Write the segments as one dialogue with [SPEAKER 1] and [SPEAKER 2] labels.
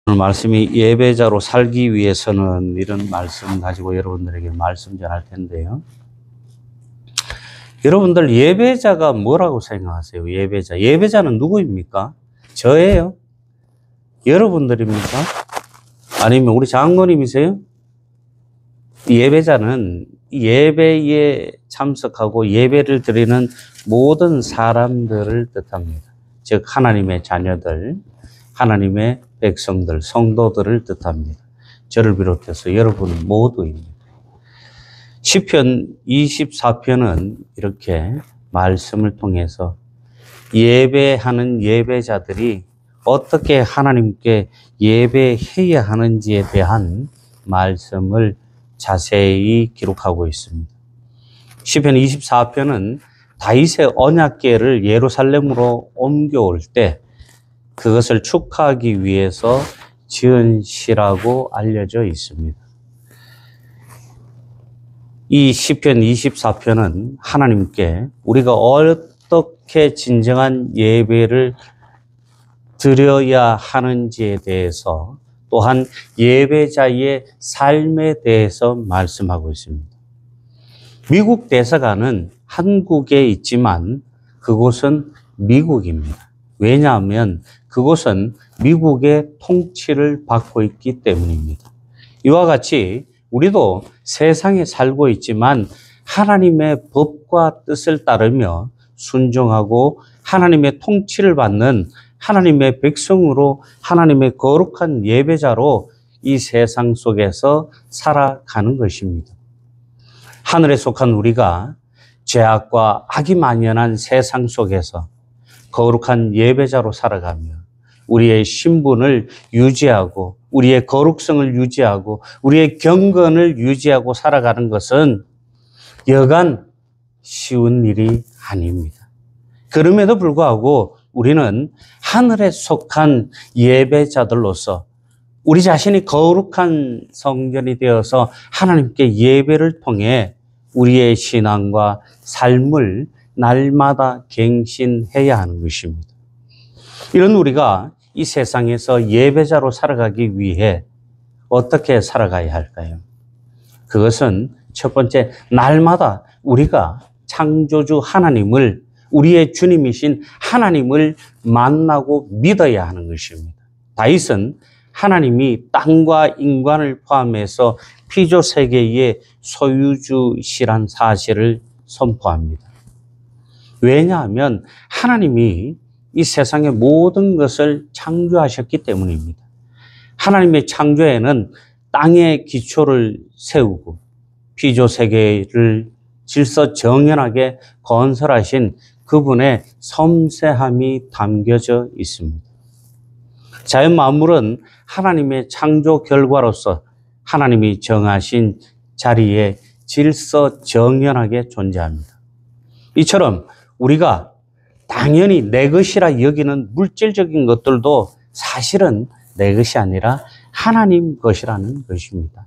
[SPEAKER 1] 오늘 말씀이 예배자로 살기 위해서는 이런 말씀 가지고 여러분들에게 말씀 전할 텐데요. 여러분들 예배자가 뭐라고 생각하세요? 예배자. 예배자는 누구입니까? 저예요? 여러분들입니까? 아니면 우리 장로님이세요? 예배자는 예배에 참석하고 예배를 드리는 모든 사람들을 뜻합니다. 즉 하나님의 자녀들, 하나님의 백성들, 성도들을 뜻합니다. 저를 비롯해서 여러분 모두입니다. 시편 24편은 이렇게 말씀을 통해서 예배하는 예배자들이 어떻게 하나님께 예배해야 하는지에 대한 말씀을 자세히 기록하고 있습니다. 시편 24편은 다윗의 언약궤를 예루살렘으로 옮겨올 때 그것을 축하하기 위해서 지은 시라고 알려져 있습니다. 이 시편 24편은 하나님께 우리가 어떻게 진정한 예배를 드려야 하는지에 대해서 또한 예배자의 삶에 대해서 말씀하고 있습니다. 미국 대사관은 한국에 있지만 그곳은 미국입니다. 왜냐하면 그곳은 미국의 통치를 받고 있기 때문입니다. 이와 같이 우리도 세상에 살고 있지만 하나님의 법과 뜻을 따르며 순종하고 하나님의 통치를 받는 하나님의 백성으로 하나님의 거룩한 예배자로 이 세상 속에서 살아가는 것입니다. 하늘에 속한 우리가 죄악과 악이 만연한 세상 속에서 거룩한 예배자로 살아가며 우리의 신분을 유지하고 우리의 거룩성을 유지하고 우리의 경건을 유지하고 살아가는 것은 여간 쉬운 일이 아닙니다. 그럼에도 불구하고 우리는 하늘에 속한 예배자들로서 우리 자신이 거룩한 성전이 되어서 하나님께 예배를 통해 우리의 신앙과 삶을 날마다 갱신해야 하는 것입니다. 이런 우리가 이 세상에서 예배자로 살아가기 위해 어떻게 살아가야 할까요? 그것은 첫 번째, 날마다 우리가 창조주 하나님을, 우리의 주님이신 하나님을 만나고 믿어야 하는 것입니다. 다윗은 하나님이 땅과 인간을 포함해서 피조 세계의 소유주시란 사실을 선포합니다. 왜냐하면 하나님이 이 세상의 모든 것을 창조하셨기 때문입니다. 하나님의 창조에는 땅의 기초를 세우고 피조 세계를 질서 정연하게 건설하신 그분의 섬세함이 담겨져 있습니다. 자연 만물은 하나님의 창조 결과로서 하나님이 정하신 자리에 질서 정연하게 존재합니다. 이처럼 우리가 당연히 내 것이라 여기는 물질적인 것들도 사실은 내 것이 아니라 하나님 것이라는 것입니다.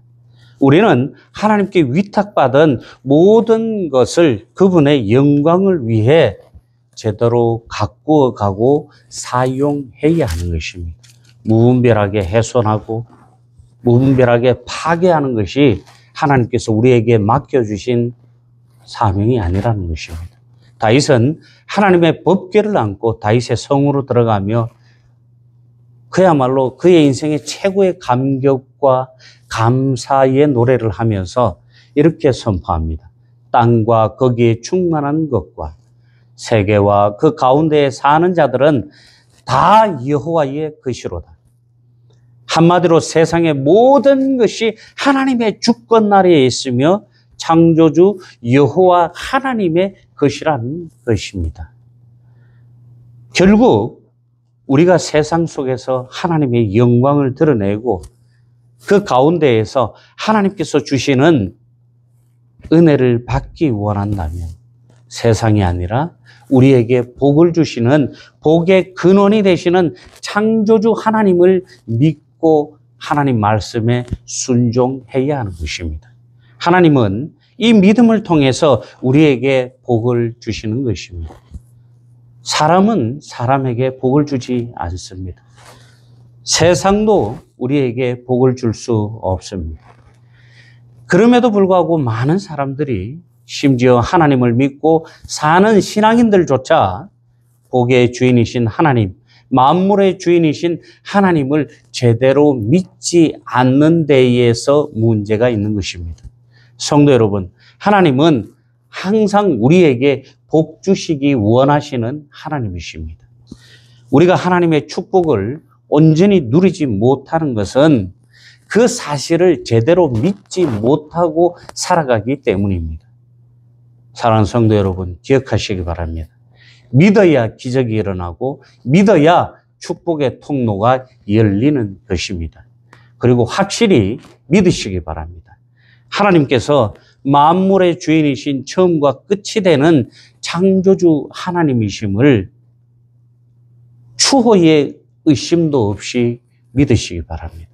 [SPEAKER 1] 우리는 하나님께 위탁받은 모든 것을 그분의 영광을 위해 제대로 가꾸어 가고 사용해야 하는 것입니다. 무분별하게 훼손하고 무분별하게 파괴하는 것이 하나님께서 우리에게 맡겨주신 사명이 아니라는 것입니다. 다윗은 하나님의 법궤를 안고 다윗의 성으로 들어가며 그야말로 그의 인생의 최고의 감격과 감사의 노래를 하면서 이렇게 선포합니다. 땅과 거기에 충만한 것과 세계와 그 가운데에 사는 자들은 다 여호와의 것이로다. 한마디로 세상의 모든 것이 하나님의 주권 아래에 있으며 창조주 여호와 하나님의 것이라는 것입니다. 결국 우리가 세상 속에서 하나님의 영광을 드러내고 그 가운데에서 하나님께서 주시는 은혜를 받기 원한다면 세상이 아니라 우리에게 복을 주시는 복의 근원이 되시는 창조주 하나님을 믿고 하나님 말씀에 순종해야 하는 것입니다. 하나님은 이 믿음을 통해서 우리에게 복을 주시는 것입니다. 사람은 사람에게 복을 주지 않습니다. 세상도 우리에게 복을 줄 수 없습니다. 그럼에도 불구하고 많은 사람들이 심지어 하나님을 믿고 사는 신앙인들조차 복의 주인이신 하나님, 만물의 주인이신 하나님을 제대로 믿지 않는 데에서 문제가 있는 것입니다. 성도 여러분, 하나님은 항상 우리에게 복 주시기 원하시는 하나님이십니다. 우리가 하나님의 축복을 온전히 누리지 못하는 것은 그 사실을 제대로 믿지 못하고 살아가기 때문입니다. 사랑하는 성도 여러분, 기억하시기 바랍니다. 믿어야 기적이 일어나고 믿어야 축복의 통로가 열리는 것입니다. 그리고 확실히 믿으시기 바랍니다. 하나님께서 만물의 주인이신 처음과 끝이 되는 창조주 하나님이심을 추호의 의심도 없이 믿으시기 바랍니다.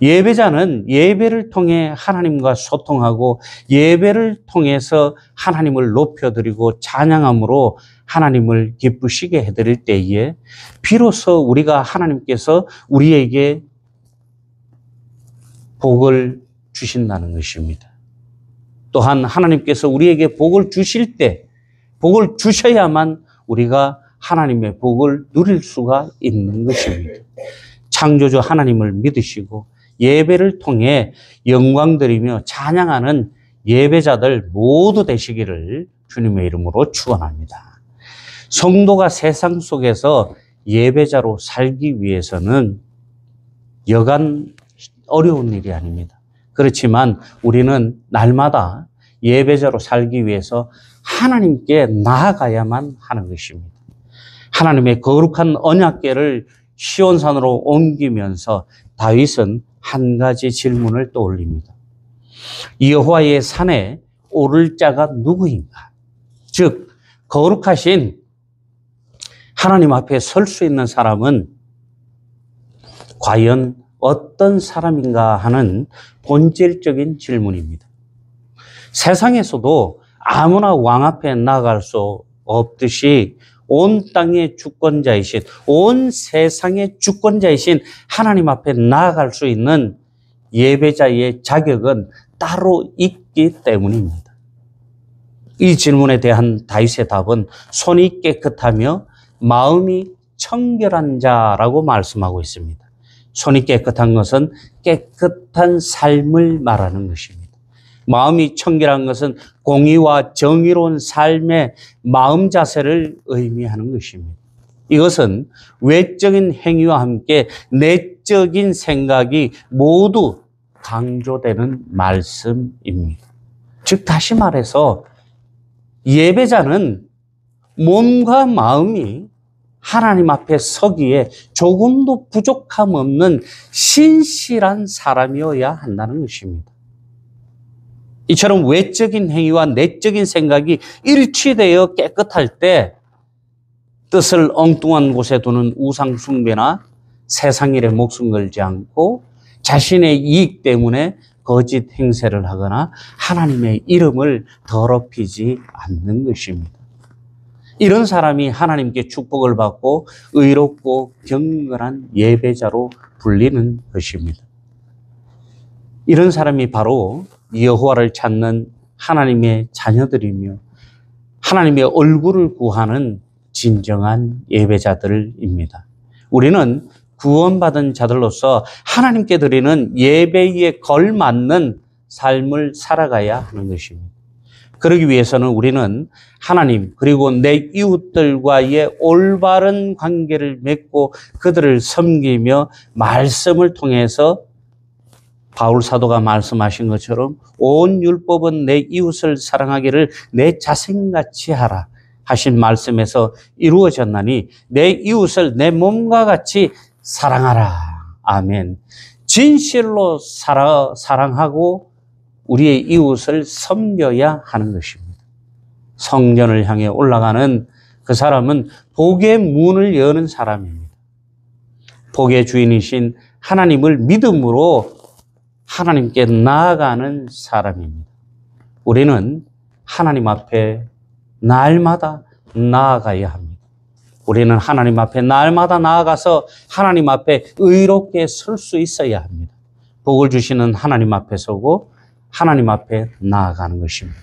[SPEAKER 1] 예배자는 예배를 통해 하나님과 소통하고 예배를 통해서 하나님을 높여드리고 찬양함으로 하나님을 기쁘시게 해드릴 때에 비로소 우리가 하나님께서 우리에게 복을 주신다는 것입니다. 또한 하나님께서 우리에게 복을 주실 때 복을 주셔야만 우리가 하나님의 복을 누릴 수가 있는 것입니다. 창조주 하나님을 믿으시고 예배를 통해 영광드리며 찬양하는 예배자들 모두 되시기를 주님의 이름으로 축원합니다. 성도가 세상 속에서 예배자로 살기 위해서는 여간 어려운 일이 아닙니다. 그렇지만 우리는 날마다 예배자로 살기 위해서 하나님께 나아가야만 하는 것입니다. 하나님의 거룩한 언약궤를 시온산으로 옮기면서 다윗은 한 가지 질문을 떠올립니다. 여호와의 산에 오를 자가 누구인가? 즉 거룩하신 하나님 앞에 설 수 있는 사람은 과연 어떤 사람인가 하는 본질적인 질문입니다. 세상에서도 아무나 왕 앞에 나아갈 수 없듯이 온 땅의 주권자이신, 온 세상의 주권자이신 하나님 앞에 나아갈 수 있는 예배자의 자격은 따로 있기 때문입니다. 이 질문에 대한 다윗의 답은 손이 깨끗하며 마음이 청결한 자라고 말씀하고 있습니다. 손이 깨끗한 것은 깨끗한 삶을 말하는 것입니다. 마음이 청결한 것은 공의와 정의로운 삶의 마음 자세를 의미하는 것입니다. 이것은 외적인 행위와 함께 내적인 생각이 모두 강조되는 말씀입니다. 즉 다시 말해서 예배자는 몸과 마음이 하나님 앞에 서기에 조금도 부족함 없는 신실한 사람이어야 한다는 것입니다. 이처럼 외적인 행위와 내적인 생각이 일치되어 깨끗할 때 뜻을 엉뚱한 곳에 두는 우상 숭배나 세상 일에 목숨 걸지 않고 자신의 이익 때문에 거짓 행세를 하거나 하나님의 이름을 더럽히지 않는 것입니다. 이런 사람이 하나님께 축복을 받고 의롭고 경건한 예배자로 불리는 것입니다. 이런 사람이 바로 여호와를 찾는 하나님의 자녀들이며 하나님의 얼굴을 구하는 진정한 예배자들입니다. 우리는 구원받은 자들로서 하나님께 드리는 예배에 걸맞는 삶을 살아가야 하는 것입니다. 그러기 위해서는 우리는 하나님 그리고 내 이웃들과의 올바른 관계를 맺고 그들을 섬기며 말씀을 통해서 바울 사도가 말씀하신 것처럼 온 율법은 내 이웃을 사랑하기를 내 자신같이 하라 하신 말씀에서 이루어졌나니 내 이웃을 내 몸과 같이 사랑하라. 아멘. 진실로 사랑하고 우리의 이웃을 섬겨야 하는 것입니다. 성전을 향해 올라가는 그 사람은 복의 문을 여는 사람입니다. 복의 주인이신 하나님을 믿음으로 하나님께 나아가는 사람입니다. 우리는 하나님 앞에 날마다 나아가야 합니다. 우리는 하나님 앞에 날마다 나아가서 하나님 앞에 의롭게 설 수 있어야 합니다. 복을 주시는 하나님 앞에 서고 하나님 앞에 나아가는 것입니다.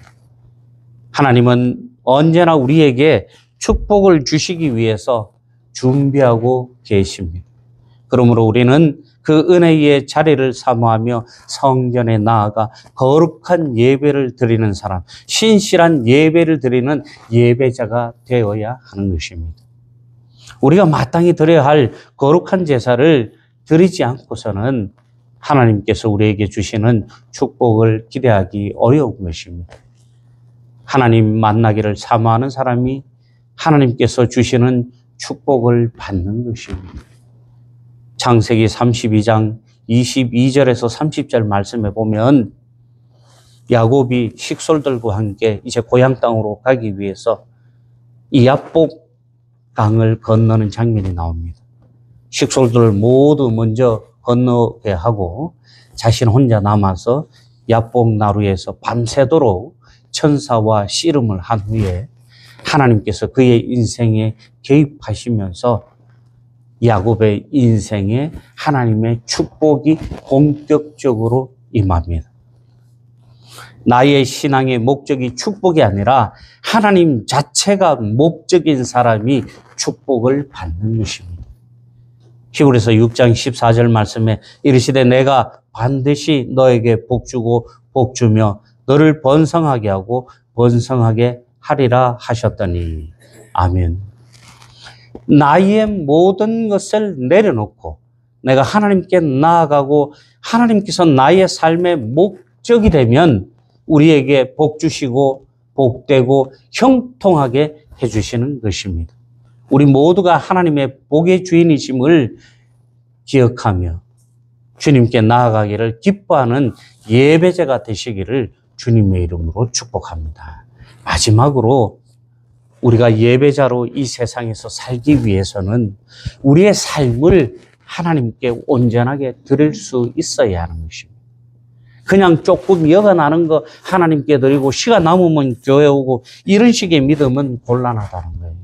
[SPEAKER 1] 하나님은 언제나 우리에게 축복을 주시기 위해서 준비하고 계십니다. 그러므로 우리는 그 은혜의 자리를 사모하며 성전에 나아가 거룩한 예배를 드리는 사람, 신실한 예배를 드리는 예배자가 되어야 하는 것입니다. 우리가 마땅히 드려야 할 거룩한 제사를 드리지 않고서는 하나님께서 우리에게 주시는 축복을 기대하기 어려운 것입니다. 하나님 만나기를 사모하는 사람이 하나님께서 주시는 축복을 받는 것입니다. 창세기 32장 22절에서 30절 말씀에 보면 야곱이 식솔들과 함께 이제 고향 땅으로 가기 위해서 이 야복 강을 건너는 장면이 나옵니다. 식솔들을 모두 먼저 건너게 하고 자신 혼자 남아서 야복 나루에서 밤새도록 천사와 씨름을 한 후에 하나님께서 그의 인생에 개입하시면서 야곱의 인생에 하나님의 축복이 본격적으로 임합니다. 나의 신앙의 목적이 축복이 아니라 하나님 자체가 목적인 사람이 축복을 받는 것입니다. 히브리서 6장 14절 말씀에 이르시되 내가 반드시 너에게 복주고 복주며 너를 번성하게 하고 번성하게 하리라 하셨더니 아멘. 나의 모든 것을 내려놓고 내가 하나님께 나아가고 하나님께서 나의 삶의 목적이 되면 우리에게 복 주시고 복되고 형통하게 해주시는 것입니다. 우리 모두가 하나님의 복의 주인이심을 기억하며 주님께 나아가기를 기뻐하는 예배자가 되시기를 주님의 이름으로 축복합니다. 마지막으로 우리가 예배자로 이 세상에서 살기 위해서는 우리의 삶을 하나님께 온전하게 드릴 수 있어야 하는 것입니다. 그냥 조금 여가 나는 거 하나님께 드리고 시간 남으면 교회 오고 이런 식의 믿음은 곤란하다는 거예요.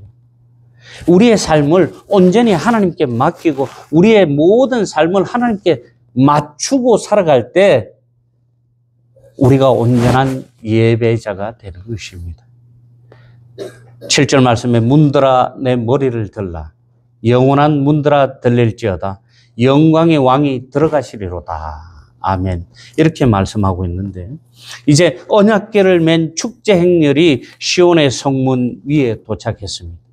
[SPEAKER 1] 우리의 삶을 온전히 하나님께 맡기고 우리의 모든 삶을 하나님께 맞추고 살아갈 때 우리가 온전한 예배자가 되는 것입니다. 7절 말씀에 문들아 내 머리를 들라 영원한 문들아 들릴지어다 영광의 왕이 들어가시리로다. 아멘. 이렇게 말씀하고 있는데 이제 언약궤를 맨 축제 행렬이 시온의 성문 위에 도착했습니다.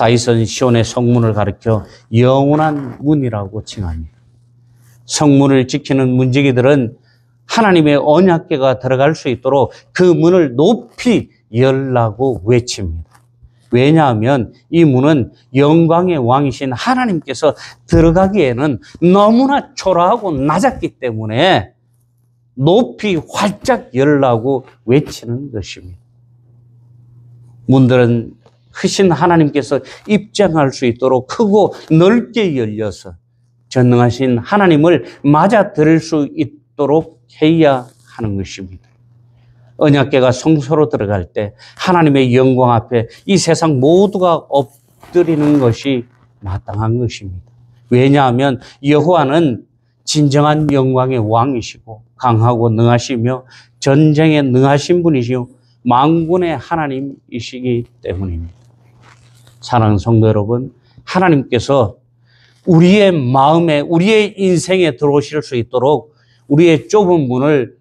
[SPEAKER 1] 다윗은 시온의 성문을 가리켜 영원한 문이라고 칭합니다. 성문을 지키는 문지기들은 하나님의 언약궤가 들어갈 수 있도록 그 문을 높이 열라고 외칩니다. 왜냐하면 이 문은 영광의 왕이신 하나님께서 들어가기에는 너무나 초라하고 낮았기 때문에 높이 활짝 열라고 외치는 것입니다. 문들은 크신 하나님께서 입장할 수 있도록 크고 넓게 열려서 전능하신 하나님을 맞아 들을 수 있도록 해야 하는 것입니다. 언약궤가 성소로 들어갈 때 하나님의 영광 앞에 이 세상 모두가 엎드리는 것이 마땅한 것입니다. 왜냐하면 여호와는 진정한 영광의 왕이시고 강하고 능하시며 전쟁에 능하신 분이시요 만군의 하나님이시기 때문입니다. 사랑하는 성도 여러분, 하나님께서 우리의 마음에 우리의 인생에 들어오실 수 있도록 우리의 좁은 문을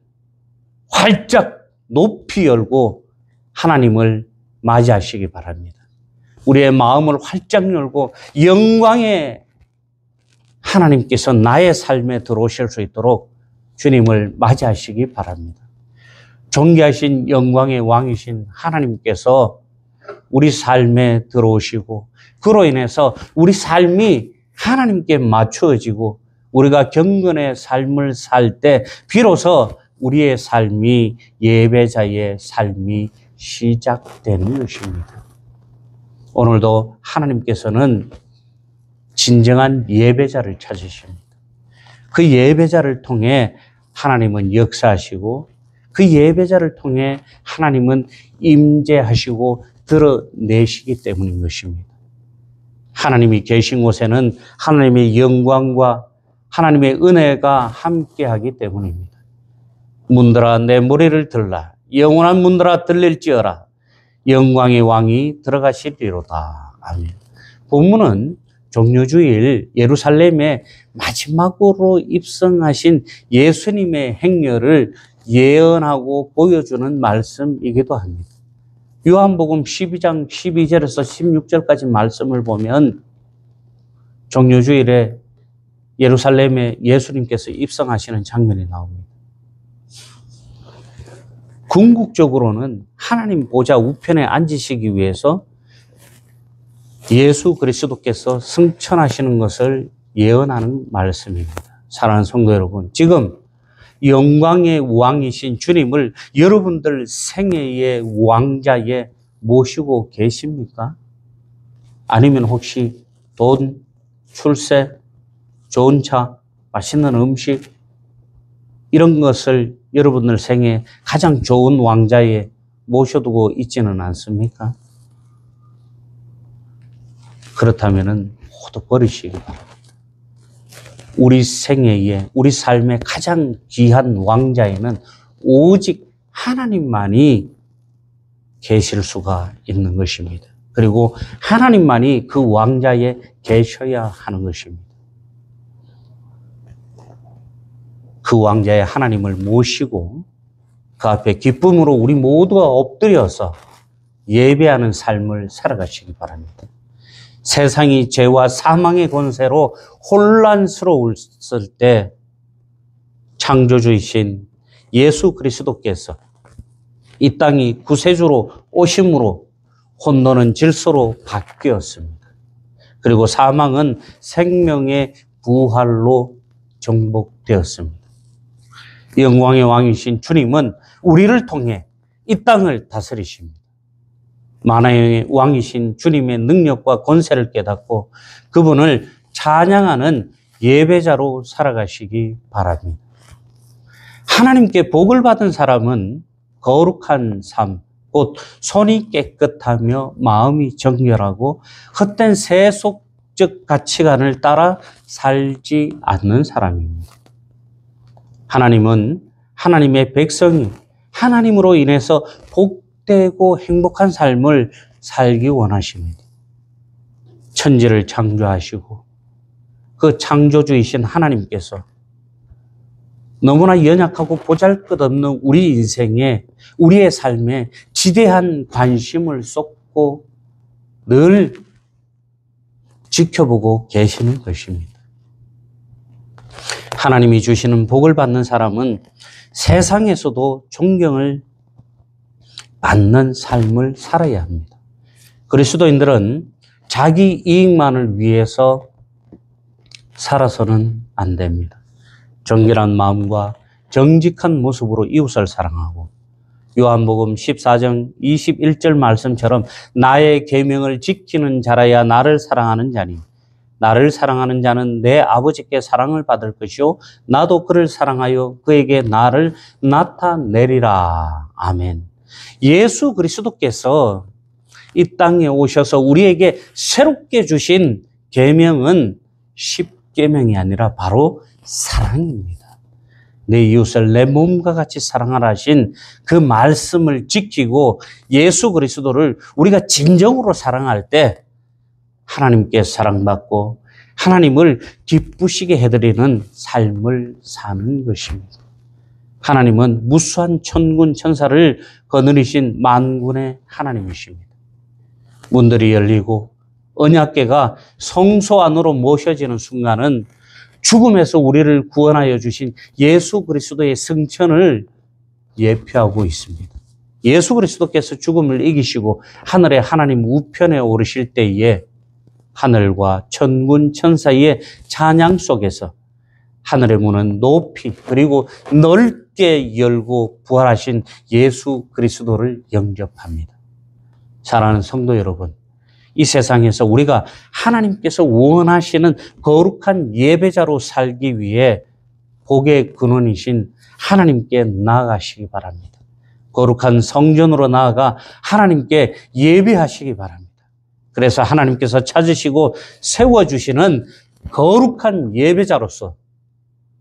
[SPEAKER 1] 활짝 높이 열고 하나님을 맞이하시기 바랍니다. 우리의 마음을 활짝 열고 영광의 하나님께서 나의 삶에 들어오실 수 있도록 주님을 맞이하시기 바랍니다. 존귀하신 영광의 왕이신 하나님께서 우리 삶에 들어오시고 그로 인해서 우리 삶이 하나님께 맞추어지고 우리가 경건의 삶을 살 때 비로소 우리의 삶이 예배자의 삶이 시작되는 것입니다. 오늘도 하나님께서는 진정한 예배자를 찾으십니다. 그 예배자를 통해 하나님은 역사하시고 그 예배자를 통해 하나님은 임재하시고 드러내시기 때문인 것입니다. 하나님이 계신 곳에는 하나님의 영광과 하나님의 은혜가 함께하기 때문입니다. 문들아 내 머리를 들라. 영원한 문들아 들릴지어라. 영광의 왕이 들어가시리로다. 아멘. 본문은 종려주일 예루살렘에 마지막으로 입성하신 예수님의 행렬을 예언하고 보여주는 말씀이기도 합니다. 요한복음 12장 12절에서 16절까지 말씀을 보면 종려주일에 예루살렘에 예수님께서 입성하시는 장면이 나옵니다. 궁극적으로는 하나님 보좌 우편에 앉으시기 위해서 예수 그리스도께서 승천하시는 것을 예언하는 말씀입니다. 사랑하는 성도 여러분, 지금 영광의 왕이신 주님을 여러분들 생애의 왕자에 모시고 계십니까? 아니면 혹시 돈, 출세, 좋은 차, 맛있는 음식 이런 것을 여러분들 생에 가장 좋은 왕자에 모셔두고 있지는 않습니까? 그렇다면 모두 버리시기 바랍니다. 우리 생애에, 우리 삶의 가장 귀한 왕자에는 오직 하나님만이 계실 수가 있는 것입니다. 그리고 하나님만이 그 왕자에 계셔야 하는 것입니다. 그 왕자의 하나님을 모시고 그 앞에 기쁨으로 우리 모두가 엎드려서 예배하는 삶을 살아가시기 바랍니다. 세상이 죄와 사망의 권세로 혼란스러웠을 때 창조주이신 예수 그리스도께서 이 땅이 구세주로 오심으로 혼돈은 질서로 바뀌었습니다. 그리고 사망은 생명의 부활로 정복되었습니다. 영광의 왕이신 주님은 우리를 통해 이 땅을 다스리십니다. 만화의 왕이신 주님의 능력과 권세를 깨닫고 그분을 찬양하는 예배자로 살아가시기 바랍니다. 하나님께 복을 받은 사람은 거룩한 삶, 곧 손이 깨끗하며 마음이 정결하고 헛된 세속적 가치관을 따라 살지 않는 사람입니다. 하나님은 하나님의 백성이 하나님으로 인해서 복되고 행복한 삶을 살기 원하십니다. 천지를 창조하시고 그 창조주이신 하나님께서 너무나 연약하고 보잘것없는 우리 인생에, 우리의 삶에 지대한 관심을 쏟고 늘 지켜보고 계시는 것입니다. 하나님이 주시는 복을 받는 사람은 세상에서도 존경을 받는 삶을 살아야 합니다. 그리스도인들은 자기 이익만을 위해서 살아서는 안 됩니다. 정결한 마음과 정직한 모습으로 이웃을 사랑하고 요한복음 14장 21절 말씀처럼 나의 계명을 지키는 자라야 나를 사랑하는 자니 나를 사랑하는 자는 내 아버지께 사랑을 받을 것이요 나도 그를 사랑하여 그에게 나를 나타내리라. 아멘. 예수 그리스도께서 이 땅에 오셔서 우리에게 새롭게 주신 계명은 10계명이 아니라 바로 사랑입니다. 내 이웃을 내 몸과 같이 사랑하라 하신 그 말씀을 지키고 예수 그리스도를 우리가 진정으로 사랑할 때 하나님께 사랑받고 하나님을 기쁘시게 해드리는 삶을 사는 것입니다. 하나님은 무수한 천군 천사를 거느리신 만군의 하나님이십니다. 문들이 열리고 언약궤가 성소 안으로 모셔지는 순간은 죽음에서 우리를 구원하여 주신 예수 그리스도의 승천을 예표하고 있습니다. 예수 그리스도께서 죽음을 이기시고 하늘에 하나님 우편에 오르실 때에 하늘과 천군 천사의 찬양 속에서 하늘의 문은 높이 그리고 넓게 열고 부활하신 예수 그리스도를 영접합니다. 사랑하는 성도 여러분, 이 세상에서 우리가 하나님께서 원하시는 거룩한 예배자로 살기 위해 복의 근원이신 하나님께 나아가시기 바랍니다. 거룩한 성전으로 나아가 하나님께 예배하시기 바랍니다. 그래서 하나님께서 찾으시고 세워주시는 거룩한 예배자로서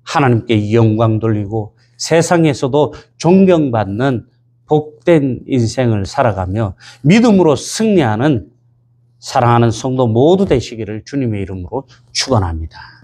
[SPEAKER 1] 하나님께 영광 돌리고 세상에서도 존경받는 복된 인생을 살아가며 믿음으로 승리하는 사랑하는 성도 모두 되시기를 주님의 이름으로 축원합니다.